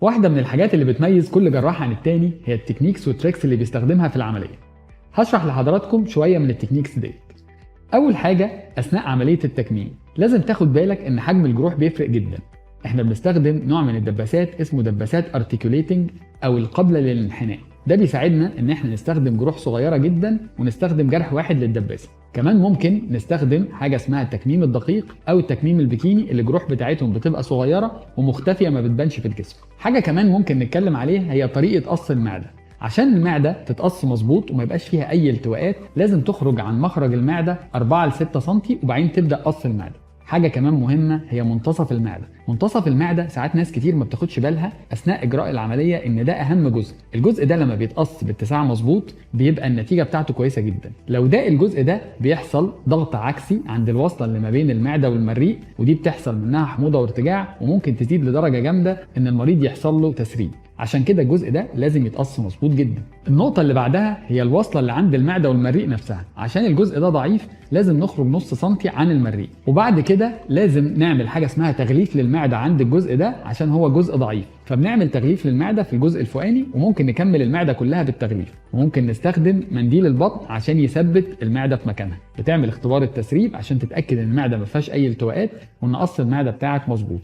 واحدة من الحاجات اللي بتميز كل جراح عن التاني هي التكنيكس والتريكس اللي بيستخدمها في العملية. هشرح لحضراتكم شوية من التكنيكس دي. أول حاجة، أثناء عملية التكميم لازم تاخد بالك إن حجم الجروح بيفرق جدا. احنا بنستخدم نوع من الدباسات اسمه دباسات ارتيكوليتنج أو القابلة للانحناء. ده بيساعدنا إن احنا نستخدم جروح صغيرة جدا ونستخدم جرح واحد للدباسة. كمان ممكن نستخدم حاجة اسمها التكميم الدقيق أو التكميم البكيني اللي الجروح بتاعتهم بتبقى صغيرة ومختفية ما بتبانش في الجسم. حاجة كمان ممكن نتكلم عليها هي طريقة قص المعدة. عشان المعدة تتقص مظبوط وما يبقاش فيها أي التواءات لازم تخرج عن مخرج المعدة 4 ل 6 سم وبعدين تبدأ قص المعدة. حاجة كمان مهمة هي منتصف المعدة. منتصف المعدة ساعات ناس كتير ما بتاخدش بالها أثناء إجراء العملية إن ده أهم جزء. الجزء ده لما بيتقص باتساع مظبوط بيبقى النتيجة بتاعته كويسة جدا. لو ده الجزء ده بيحصل ضغط عكسي عند الوصلة اللي ما بين المعدة والمريء، ودي بتحصل منها حموضة وارتجاع وممكن تزيد لدرجة جامدة إن المريض يحصل له تسريب. عشان كده الجزء ده لازم يتقص مظبوط جدا. النقطة اللي بعدها هي الوصلة اللي عند المعدة والمريء نفسها. عشان الجزء ده ضعيف لازم نخرج نص سنتي عن المريء، وبعد كده لازم نعمل حاجة اسمها تغليف للمعدة عند الجزء ده عشان هو جزء ضعيف. فبنعمل تغليف للمعدة في الجزء الفوقاني وممكن نكمل المعدة كلها بالتغليف، وممكن نستخدم منديل البطن عشان يثبت المعدة في مكانها. بتعمل اختبار التسريب عشان تتأكد ان المعدة ما فيهاش اي التواءات وان قص المعدة بتاعك مظبوط.